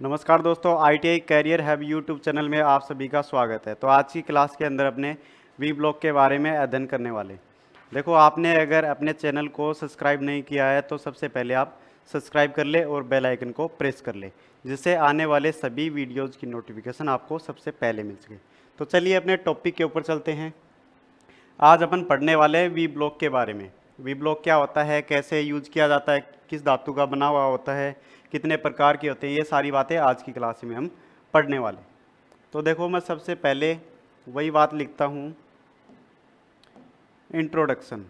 नमस्कार दोस्तों, ITI career hub YouTube channel में आप सभी का स्वागत है। तो आज की क्लास के अंदर अपने वी ब्लॉक के बारे में अध्ययन करने वाले। देखो, आपने अगर अपने चैनल को सब्सक्राइब नहीं किया है तो सबसे पहले आप सब्सक्राइब कर ले और बेल आइकन को प्रेस कर ले, जिससे आने वाले सभी वीडियोज़ की नोटिफिकेशन आपको सबसे पहले मिल सके। तो चलिए अपने टॉपिक के ऊपर चलते हैं। आज अपन पढ़ने वाले हैं वी ब्लॉक के बारे में। वी ब्लॉक क्या होता है, कैसे यूज किया जाता है, किस धातु का बना हुआ होता है, कितने प्रकार के होते हैं, ये सारी बातें आज की क्लास में हम पढ़ने वाले। तो देखो, मैं सबसे पहले वही बात लिखता हूँ, इंट्रोडक्शन।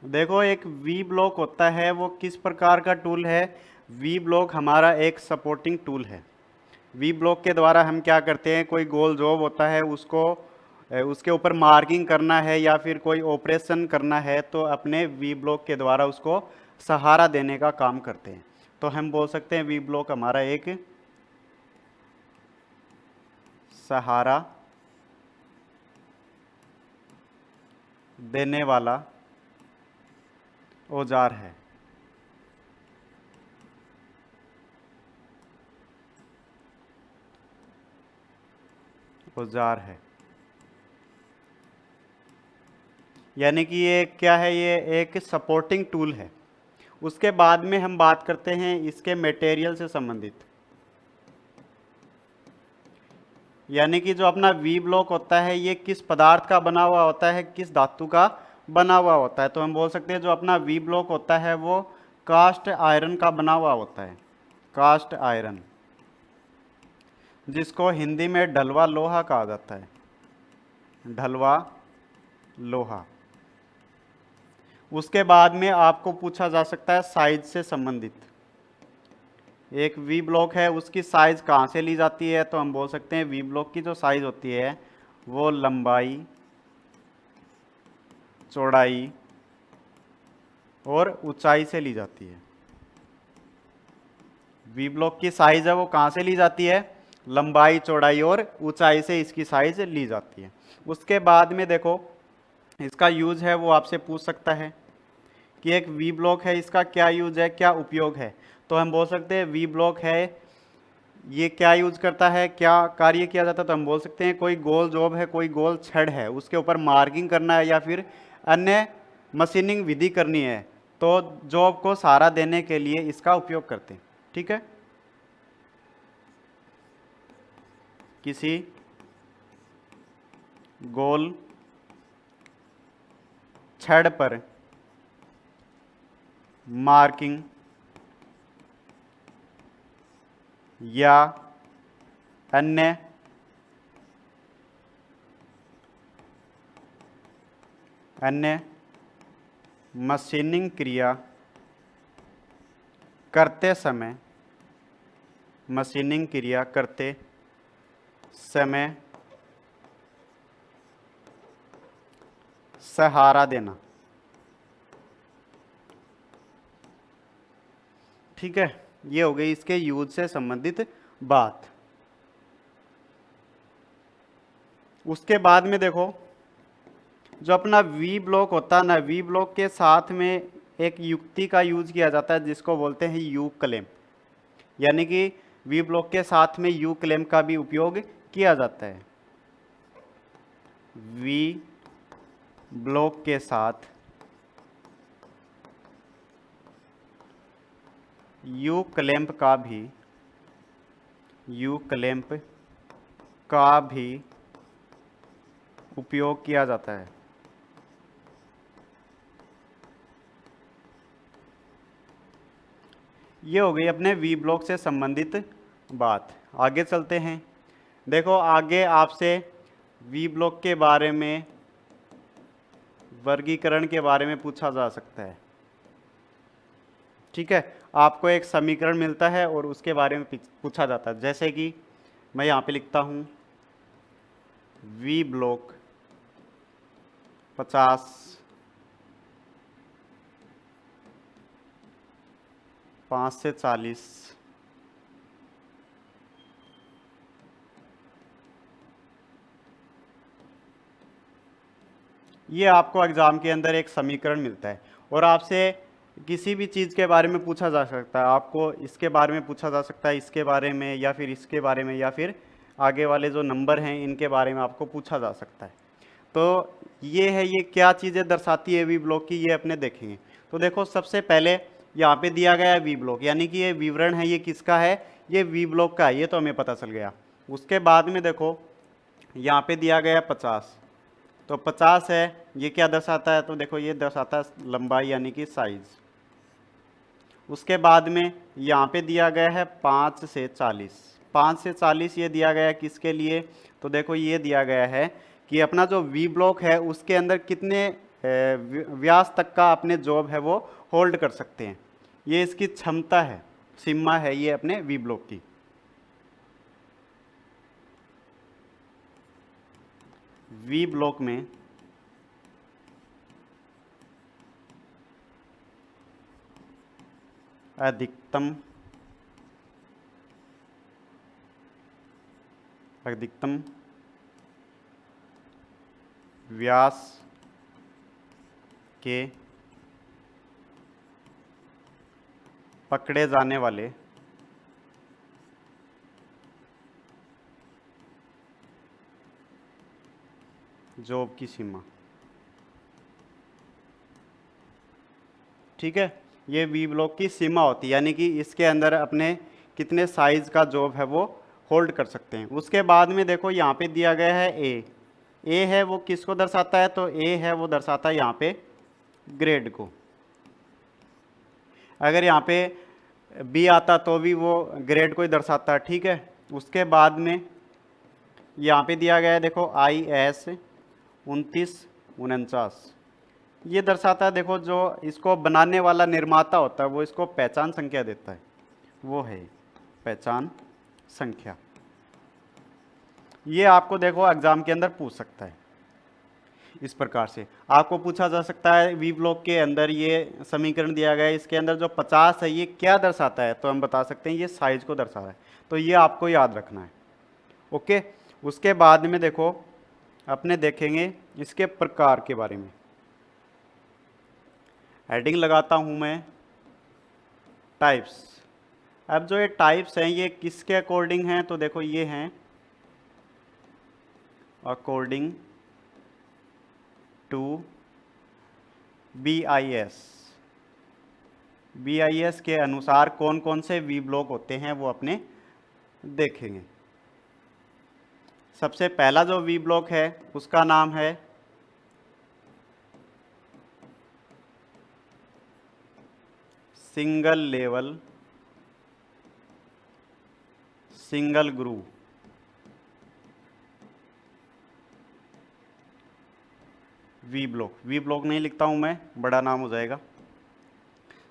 देखो, एक वी ब्लॉक होता है, वो किस प्रकार का टूल है। वी ब्लॉक हमारा एक सपोर्टिंग टूल है। वी ब्लॉक के द्वारा हम क्या करते हैं, कोई गोल जॉब होता है उसको उसके ऊपर मार्किंग करना है या फिर कोई ऑपरेशन करना है, तो अपने वी ब्लॉक के द्वारा उसको सहारा देने का काम करते हैं। तो हम बोल सकते हैं वी ब्लॉक हमारा एक सहारा देने वाला औजार है। औजार है यानी कि ये क्या है, ये एक सपोर्टिंग टूल है। उसके बाद में हम बात करते हैं इसके मटेरियल से संबंधित, यानी कि जो अपना वी ब्लॉक होता है ये किस पदार्थ का बना हुआ होता है, किस धातु का बना हुआ होता है। तो हम बोल सकते हैं जो अपना वी ब्लॉक होता है वो कास्ट आयरन का बना हुआ होता है। कास्ट आयरन, जिसको हिंदी में ढलवा लोहा कहा जाता है। ढलवा लोहा। उसके बाद में आपको पूछा जा सकता है साइज से संबंधित। एक वी ब्लॉक है, उसकी साइज कहाँ से ली जाती है, तो हम बोल सकते हैं वी ब्लॉक की जो साइज होती है वो लंबाई, चौड़ाई और ऊंचाई से ली जाती है। वी ब्लॉक की साइज है वो कहाँ से ली जाती है, लंबाई, चौड़ाई और ऊंचाई से इसकी साइज ली जाती है। उसके बाद में देखो, इसका यूज है वो आपसे पूछ सकता है कि एक वी ब्लॉक है, इसका क्या यूज है, क्या उपयोग है। तो हम बोल सकते हैं वी ब्लॉक है, ये क्या यूज करता है, क्या कार्य किया जाता है। तो हम बोल सकते हैं कोई गोल जॉब है, कोई गोल छड़ है, उसके ऊपर मार्किंग करना है या फिर अन्य मशीनिंग विधि करनी है, तो जॉब को सहारा देने के लिए इसका उपयोग करते हैं। ठीक है। किसी गोल छड़ पर मार्किंग या अन्य मशीनिंग क्रिया करते समय, मशीनिंग क्रिया करते समय सहारा देना। ठीक है, ये हो गई इसके यूज से संबंधित बात। उसके बाद में देखो, जो अपना वी ब्लॉक होता है ना, वी ब्लॉक के साथ में एक युक्ति का यूज किया जाता है जिसको बोलते हैं यू क्लेम। यानी कि वी ब्लॉक के साथ में यू क्लेम का भी उपयोग किया जाता है। वी ब्लॉक के साथ यू क्लैंप का भी उपयोग किया जाता है। ये हो गई अपने वी ब्लॉक से संबंधित बात। आगे चलते हैं। देखो, आगे आपसे वी ब्लॉक के बारे में, वर्गीकरण के बारे में पूछा जा सकता है। ठीक है, आपको एक समीकरण मिलता है और उसके बारे में पूछा जाता है। जैसे कि मैं यहाँ पे लिखता हूँ वी ब्लॉक 50 5 से 40 ये आपको एग्ज़ाम के अंदर एक समीकरण मिलता है और आपसे किसी भी चीज़ के बारे में पूछा जा सकता है। आपको इसके बारे में पूछा जा सकता है, इसके बारे में, या फिर इसके बारे में, या फिर आगे वाले जो नंबर हैं इनके बारे में आपको पूछा जा सकता है। तो ये है, ये क्या चीज़ें दर्शाती है वी ब्लॉक की, ये अपने देखेंगे। तो देखो सबसे पहले यहाँ पे दिया गया है वी ब्लॉक, यानी कि ये विवरण है, ये किसका है, ये वी ब्लॉक का है, ये तो हमें पता चल गया। उसके बाद में देखो यहाँ पे दिया गया है 50, तो 50 है, ये क्या दर्शाता है, तो देखो ये दर्शाता है लंबाई यानी कि साइज। उसके बाद में यहाँ पे दिया गया है 5 से 40, 5 से 40 ये दिया गया है किसके लिए, तो देखो ये दिया गया है कि अपना जो वी ब्लॉक है उसके अंदर कितने व्यास तक का अपने जॉब है वो होल्ड कर सकते हैं, ये इसकी क्षमता है, सीमा है ये अपने वी ब्लॉक की। वी ब्लॉक में अधिकतम व्यास के पकड़े जाने वाले जॉब की सीमा। ठीक है, ये वी ब्लॉक की सीमा होती है, यानी कि इसके अंदर अपने कितने साइज का जॉब है वो होल्ड कर सकते हैं। उसके बाद में देखो यहाँ पे दिया गया है ए है वो किसको दर्शाता है, तो ए है वो दर्शाता है यहाँ पे ग्रेड को। अगर यहाँ पे बी आता तो भी वो ग्रेड को ही दर्शाता है। ठीक है, उसके बाद में यहाँ पे दिया गया है देखो IS 2949, ये दर्शाता है, देखो जो इसको बनाने वाला निर्माता होता है वो इसको पहचान संख्या देता है, वो है पहचान संख्या। ये आपको देखो एग्जाम के अंदर पूछ सकता है। इस प्रकार से आपको पूछा जा सकता है वी ब्लॉक के अंदर ये समीकरण दिया गया है, इसके अंदर जो 50 है ये क्या दर्शाता है, तो हम बता सकते हैं ये साइज को दर्शा रहा है, तो ये आपको याद रखना है। ओके, उसके बाद में देखो अपने देखेंगे इसके प्रकार के बारे में। हेडिंग लगाता हूं मैं टाइप्स। अब जो ये टाइप्स हैं ये किसके अकॉर्डिंग हैं, तो देखो ये हैं अकॉर्डिंग टू BIS। BIS के अनुसार कौन कौन से वी ब्लॉक होते हैं वो अपने देखेंगे। सबसे पहला जो वी ब्लॉक है उसका नाम है single level single groove. V block नहीं लिखता हूं मैं, बड़ा नाम हो जाएगा।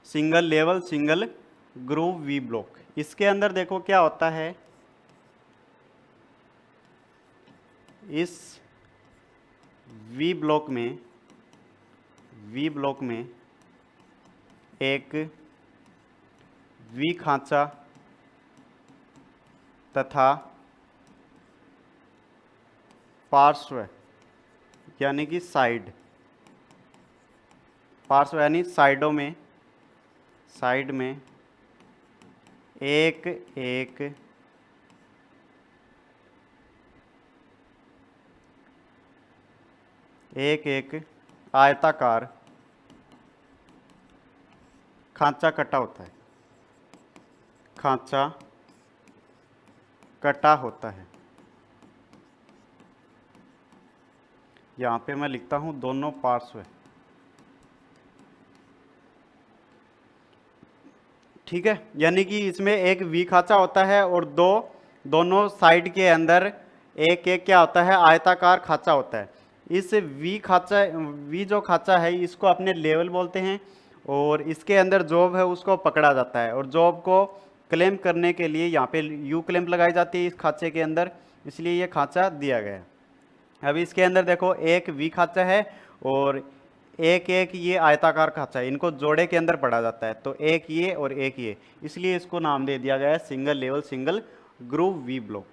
Single level single groove we block. इसके अंदर देखो क्या होता है, इस वी ब्लॉक में एक वी खांचा तथा पार्श्व यानी कि पार्श्व यानी साइड में एक आयताकार खांचा कटा होता है, खांचा कटा होता है। यहाँ पे मैं लिखता हूँ दोनों पार्श्व। ठीक है, यानी कि इसमें एक वी खांचा होता है और दोनों साइड के अंदर एक क्या होता है, आयताकार खांचा होता है। इस वी जो खांचा है इसको अपने लेवल बोलते हैं और इसके अंदर जॉब है उसको पकड़ा जाता है और जॉब को क्लेम करने के लिए यहाँ पे यू क्लेम लगाई जाती है इस खांचे के अंदर, इसलिए ये खांचा दिया गया है। अब इसके अंदर देखो एक वी खांचा है और एक ये आयताकार खांचा है, इनको जोड़े के अंदर पढ़ा जाता है, तो एक ये और एक ये, इसलिए इसको नाम दे दिया गया है single level single groove V block.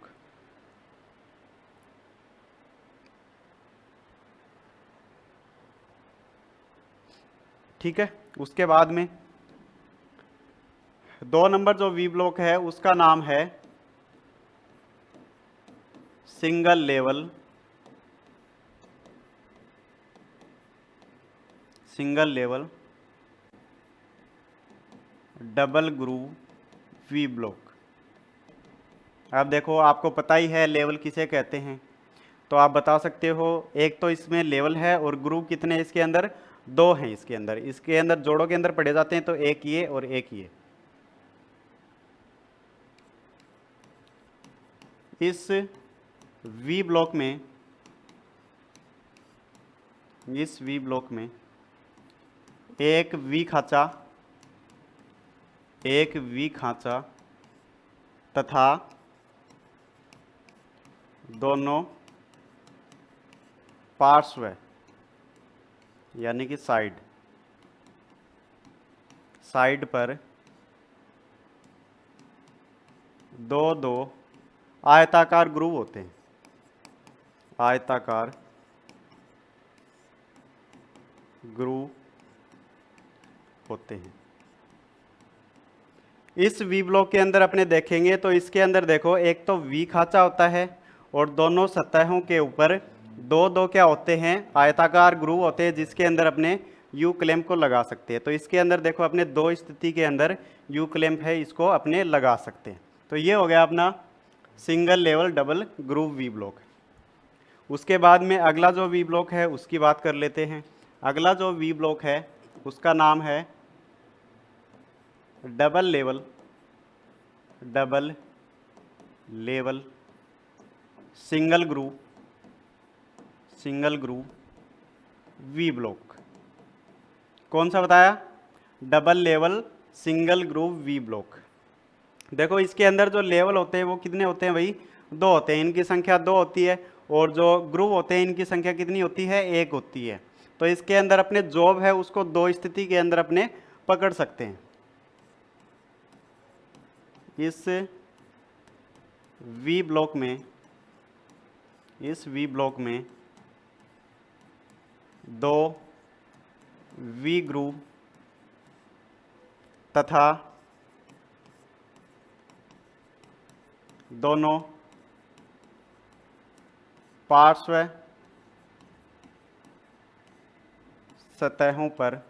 ठीक है। उसके बाद में 2 नंबर जो वी ब्लॉक है उसका नाम है single level double groove V block. अब देखो आपको पता ही है लेवल किसे कहते हैं, तो आप बता सकते हो। एक तो इसमें लेवल है और ग्रूव कितने हैं इसके अंदर, 2 हैं इसके अंदर जोड़ों के अंदर पढ़े जाते हैं, तो एक ये और एक ये। इस वी ब्लॉक में एक वी खांचा तथा दोनों पार्श्व यानी कि साइड पर दो आयताकार ग्रूव होते हैं, आयताकार ग्रूव होते हैं। इस वी ब्लॉक के अंदर अपने देखेंगे तो इसके अंदर देखो एक तो वी खांचा होता है और दोनों सतहों के ऊपर दो क्या होते हैं, आयताकार ग्रूव होते हैं, जिसके अंदर अपने यू क्लैंप को लगा सकते हैं। तो इसके अंदर देखो अपने 2 स्थिति के अंदर यू क्लैंप है, इसको अपने लगा सकते हैं। तो ये हो गया अपना single level double groove V block. उसके बाद में अगला जो वी ब्लॉक है उसकी बात कर लेते हैं। अगला जो वी ब्लॉक है उसका नाम है double level single groove V block. कौन सा बताया, double level single groove V block. देखो इसके अंदर जो लेवल होते हैं वो कितने होते हैं भाई, 2 होते हैं, इनकी संख्या 2 होती है, और जो ग्रूव होते हैं इनकी संख्या कितनी होती है, 1 होती है। तो इसके अंदर अपने जॉब है उसको 2 स्थिति के अंदर अपने पकड़ सकते हैं। इस वी ब्लॉक में 2 वी ग्रूव तथा दोनों पार्श्व सतहों पर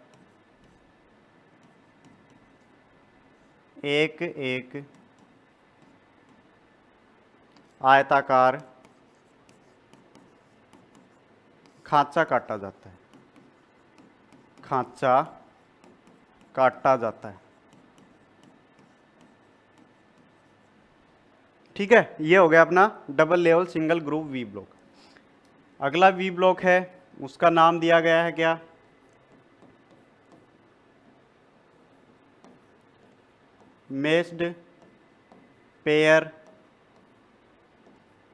एक आयताकार खांचा काटा जाता है। ठीक है, ये हो गया अपना double level single groove V block. अगला वी ब्लॉक है उसका नाम दिया गया है क्या, messed pair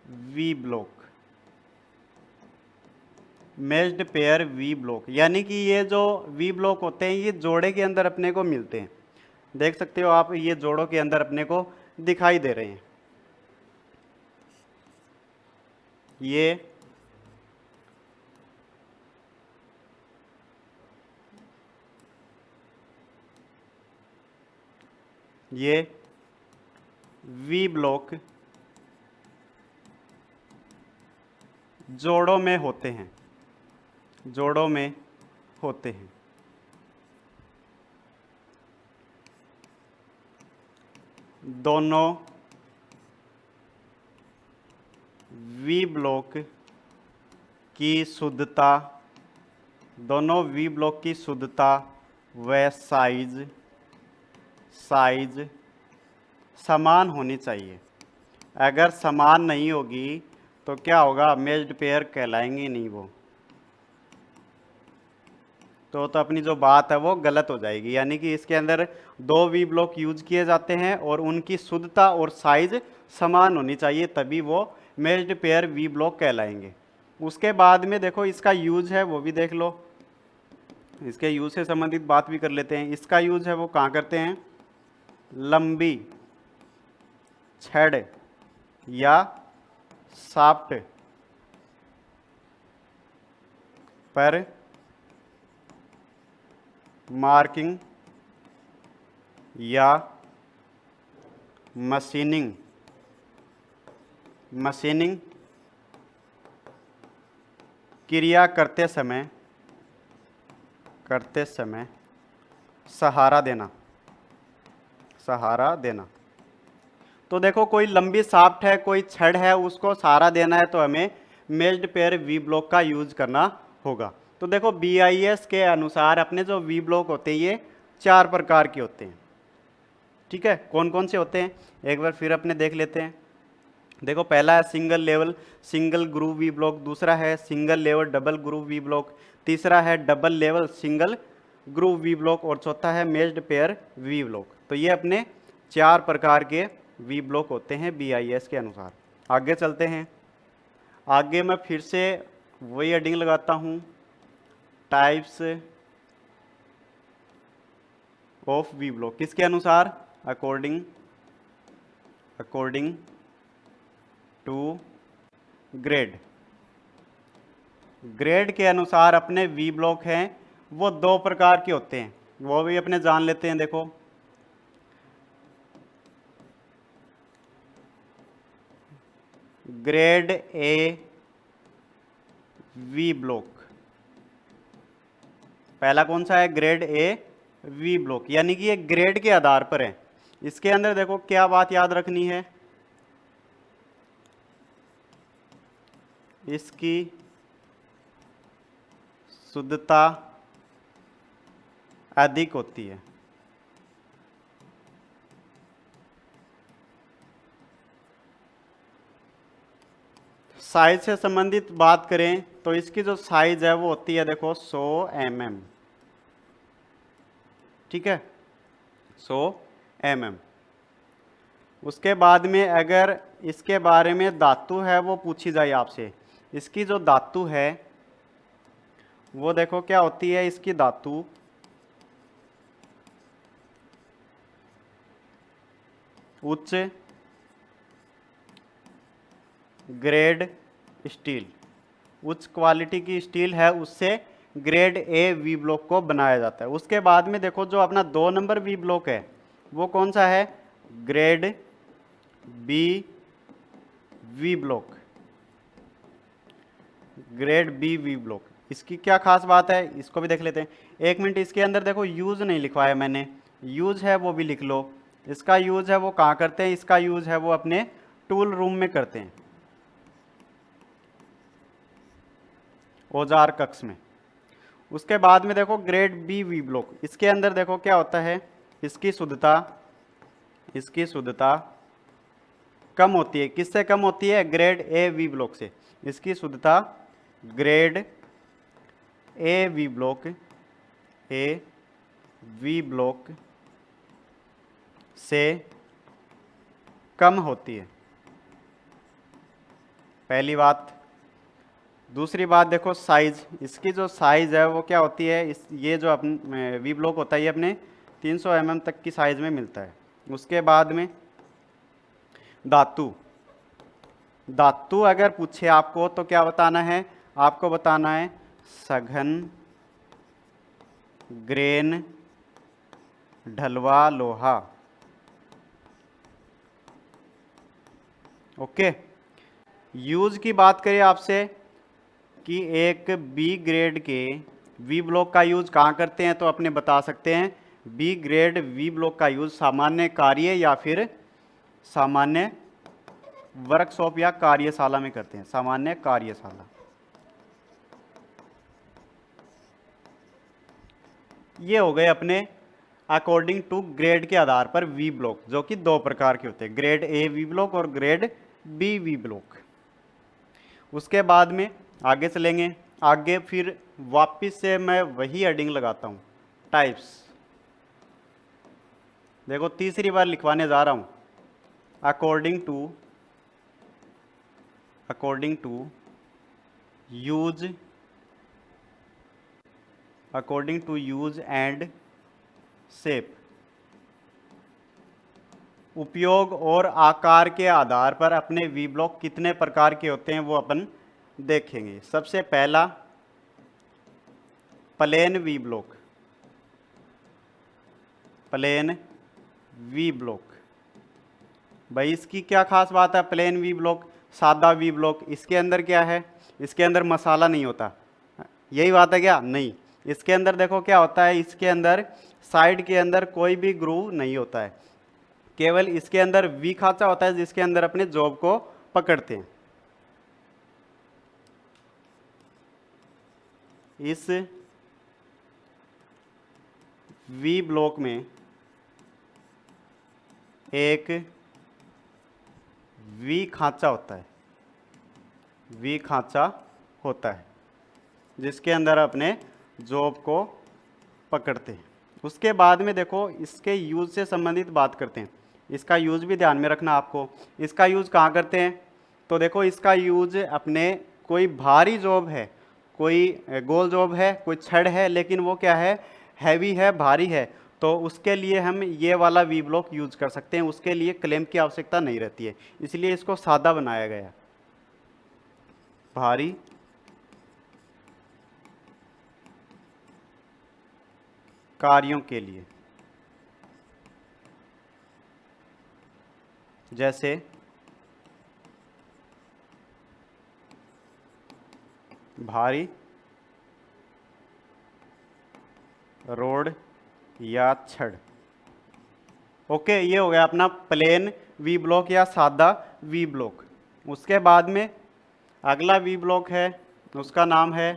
V block. Messed pair V block यानी कि ये जो वी ब्लॉक होते हैं ये जोड़े के अंदर अपने को मिलते हैं। देख सकते हो आप, ये जोड़ों के अंदर अपने को दिखाई दे रहे हैं। ये वी ब्लॉक जोड़ों में होते हैं, दोनों वी ब्लॉक की शुद्धता व साइज समान होनी चाहिए। अगर समान नहीं होगी तो क्या होगा, मेज्ड पेयर कहलाएंगे नहीं वो, तो अपनी जो बात है वो गलत हो जाएगी। यानी कि इसके अंदर 2 वी ब्लॉक यूज किए जाते हैं और उनकी शुद्धता और साइज समान होनी चाहिए, तभी वो मेज्ड पेयर वी ब्लॉक कहलाएंगे। उसके बाद में देखो इसका यूज है वो भी देख लो, इसके यूज से संबंधित बात भी कर लेते हैं। इसका यूज है वो कहाँ करते हैं, लंबी छड़ या शाफ्ट पर मार्किंग या मशीनिंग क्रिया करते समय सहारा देना। तो देखो कोई लंबी शाफ्ट है, कोई छड़ है, उसको सहारा देना है तो हमें मेज्ड पेयर वी ब्लॉक का यूज करना होगा। तो देखो BIS के अनुसार अपने जो वी ब्लॉक होते हैं ये 4 प्रकार के होते हैं। ठीक है, कौन कौन से होते हैं एक बार फिर अपने देख लेते हैं। देखो पहला है single level single groove V block, दूसरा है single level double groove V block, तीसरा है double level single groove V block और चौथा है मेज्ड पेयर वी ब्लॉक। तो ये अपने 4 प्रकार के वी ब्लॉक होते हैं BIS के अनुसार। आगे चलते हैं। आगे मैं फिर से वही हेडिंग लगाता हूँ, टाइप्स ऑफ वी ब्लॉक। किसके अनुसार? अकॉर्डिंग टू ग्रेड के अनुसार अपने वी ब्लॉक हैं वो 2 प्रकार के होते हैं, वो भी अपने जान लेते हैं। देखो ग्रेड ए वी ब्लॉक, पहला कौन सा है? ग्रेड ए वी ब्लॉक, यानी कि ये ग्रेड के आधार पर है। इसके अंदर देखो क्या बात याद रखनी है, इसकी शुद्धता अधिक होती है। साइज से संबंधित बात करें तो इसकी जो साइज है वो होती है देखो 100 mm। ठीक है, 100 mm। उसके बाद में अगर इसके बारे में धातु है वो पूछी जाए आपसे, इसकी जो धातु है वो देखो क्या होती है, इसकी धातु उच्च ग्रेड स्टील, उच्च क्वालिटी की स्टील है, उससे ग्रेड ए वी ब्लॉक को बनाया जाता है। उसके बाद में देखो जो अपना 2 नंबर वी ब्लॉक है वो कौन सा है? Grade B V block, grade B V block. इसकी क्या खास बात है इसको भी देख लेते हैं। 1 मिनट, इसके अंदर देखो यूज नहीं लिखवाया मैंने, यूज है वो भी लिख लो। इसका यूज है वो कहाँ करते हैं? इसका यूज है वो अपने टूल रूम में करते हैं, औजार कक्ष में। उसके बाद में देखो ग्रेड बी वी ब्लॉक, इसके अंदर देखो क्या होता है, इसकी शुद्धता कम होती है। किससे कम होती है? ग्रेड ए वी ब्लॉक से। इसकी शुद्धता ग्रेड ए वी ब्लॉक से कम होती है, पहली बात। दूसरी बात देखो साइज, इसकी जो साइज है वो क्या होती है, ये जो अपने वी ब्लॉक होता है ये अपने 300 mm तक की साइज में मिलता है। उसके बाद में धातु अगर पूछे आपको तो क्या बताना है? आपको बताना है सघन ग्रेन ढलवा लोहा। ओके, यूज की बात करें आपसे कि एक बी ग्रेड के वी ब्लॉक का यूज कहाँ करते हैं, तो अपने बता सकते हैं बी ग्रेड वी ब्लॉक का यूज सामान्य कार्य या फिर सामान्य वर्कशॉप या कार्यशाला में करते हैं, सामान्य कार्यशाला। ये हो गए अपने अकॉर्डिंग टू ग्रेड के आधार पर वी ब्लॉक, जो कि 2 प्रकार के होते हैं, ग्रेड ए वी ब्लॉक और ग्रेड बी वी ब्लॉक। उसके बाद में आगे चलेंगे। आगे फिर वापस से मैं वही हेडिंग लगाता हूँ, टाइप्स। देखो तीसरी बार लिखवाने जा रहा हूँ, according to use and shape, उपयोग और आकार के आधार पर अपने वी ब्लॉक कितने प्रकार के होते हैं वो अपन देखेंगे। सबसे पहला plain V block, plain V block. भाई इसकी क्या खास बात है, प्लेन वी ब्लॉक, सादा वी ब्लॉक, इसके अंदर क्या है, इसके अंदर मसाला नहीं होता, यही बात है क्या? नहीं, इसके अंदर देखो क्या होता है, इसके अंदर साइड के अंदर कोई भी ग्रूव नहीं होता है, केवल इसके अंदर वी खांचा होता है जिसके अंदर अपने जॉब को पकड़ते हैं। इस वी ब्लॉक में एक वी खांचा होता है, वी खांचा होता है जिसके अंदर अपने जॉब को पकड़ते हैं। उसके बाद में देखो इसके यूज से संबंधित बात करते हैं, इसका यूज भी ध्यान में रखना आपको। इसका यूज कहाँ करते हैं, तो देखो इसका यूज अपने कोई भारी जॉब है, कोई गोल जॉब है, कोई छड़ है, लेकिन वो क्या है, हैवी है, भारी है, तो उसके लिए हम ये वाला वी ब्लॉक यूज कर सकते हैं, उसके लिए क्लैंप की आवश्यकता नहीं रहती है, इसलिए इसको सादा बनाया गया। भारी कार्यों के लिए, जैसे भारी रोड या छड़। ओके, ये हो गया अपना प्लेन वी ब्लॉक या सादा वी ब्लॉक। उसके बाद में अगला वी ब्लॉक है, उसका नाम है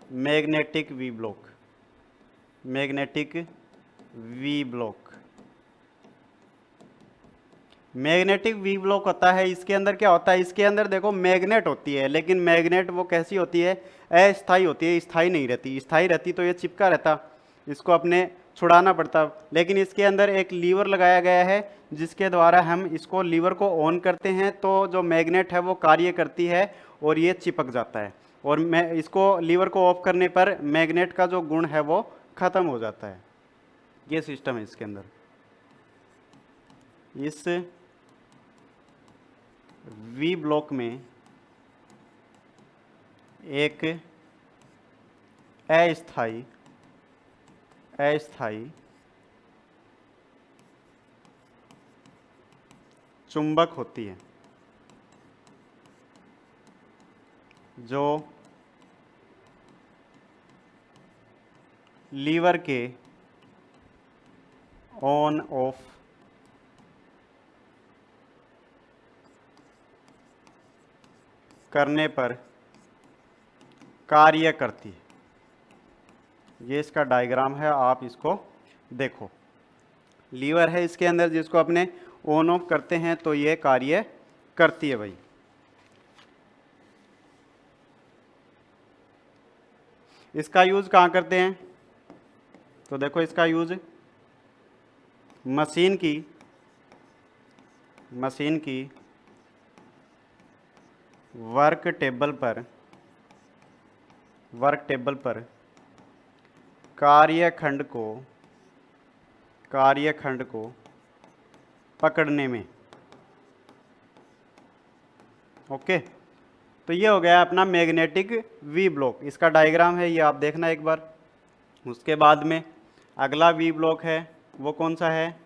magnetic V block. Magnetic V block, magnetic V block होता है, इसके अंदर क्या होता है, इसके अंदर देखो मैग्नेट होती है, लेकिन मैग्नेट वो कैसी होती है, अस्थायी होती है, स्थायी नहीं रहती। स्थायी रहती तो ये चिपका रहता, इसको अपने छुड़ाना पड़ता, लेकिन इसके अंदर एक लीवर लगाया गया है जिसके द्वारा हम इसको लीवर को ऑन करते हैं तो जो मैग्नेट है वो कार्य करती है और ये चिपक जाता है, और मैं इसको लीवर को ऑफ करने पर मैग्नेट का जो गुण है वो खत्म हो जाता है। ये सिस्टम है इसके अंदर। इस वी ब्लॉक में एक अस्थायी चुंबक होती है जो लीवर के ऑन ऑफ करने पर कार्य करती है। ये इसका डायग्राम है, आप इसको देखो। लीवर है इसके अंदर जिसको अपने ऑन ऑफ करते हैं तो ये कार्य करती है भाई। इसका यूज कहाँ करते हैं, तो देखो इसका यूज मशीन की वर्क टेबल पर कार्यखंड को पकड़ने में। ओके, तो ये हो गया अपना मैग्नेटिक वी ब्लॉक, इसका डायग्राम है, ये आप देखना एक बार। उसके बाद में अगला वी ब्लॉक है, वो कौन सा है,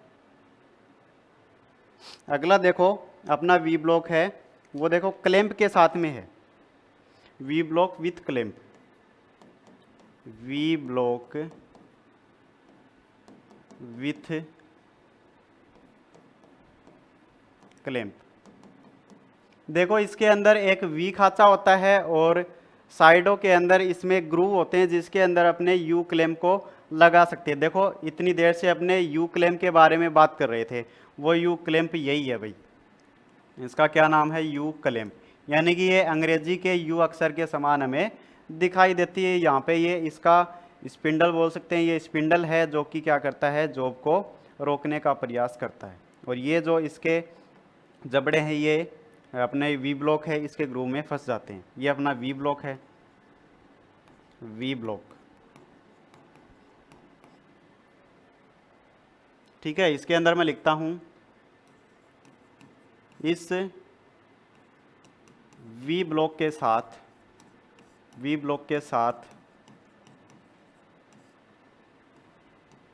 अगला देखो अपना वी ब्लॉक है, वो देखो क्लैंप के साथ में है, V block with clamp. V block with clamp. देखो इसके अंदर एक वी खांचा होता है और साइडों के अंदर इसमें ग्रूव होते हैं जिसके अंदर अपने यू क्लैंप को लगा सकते हैं। देखो इतनी देर से अपने यू क्लैंप के बारे में बात कर रहे थे, वो यू क्लैंप यही है भाई, इसका क्या नाम है, यू क्लैंप। यानी कि ये अंग्रेजी के यू अक्षर के समान हमें दिखाई देती है। यहाँ पे ये इसका स्पिंडल बोल सकते हैं, ये स्पिंडल है जो कि क्या करता है, जॉब को रोकने का प्रयास करता है। और ये जो इसके जबड़े हैं ये अपने वी ब्लॉक है, इसके ग्रूव में फंस जाते हैं। ये अपना वी ब्लॉक है, वी ब्लॉक। ठीक है, इसके अंदर मैं लिखता हूं इस वी ब्लॉक के साथ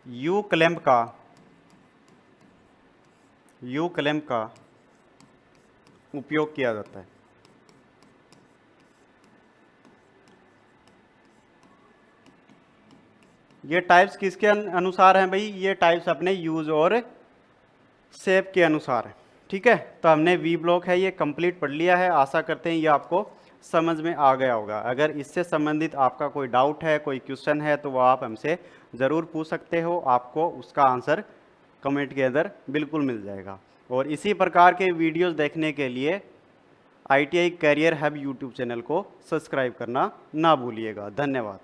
यू क्लैंप का उपयोग किया जाता है। ये टाइप्स किसके अनुसार हैं भाई? ये टाइप्स अपने यूज और शेप के अनुसार है। ठीक है, तो हमने वी ब्लॉक है ये कंप्लीट पढ़ लिया है। आशा करते हैं ये आपको समझ में आ गया होगा। अगर इससे संबंधित आपका कोई डाउट है, कोई क्वेश्चन है, तो वो आप हमसे ज़रूर पूछ सकते हो। आपको उसका आंसर कमेंट के अंदर बिल्कुल मिल जाएगा। और इसी प्रकार के वीडियोस देखने के लिए ITI career hub YouTube channel को सब्सक्राइब करना ना भूलिएगा। धन्यवाद।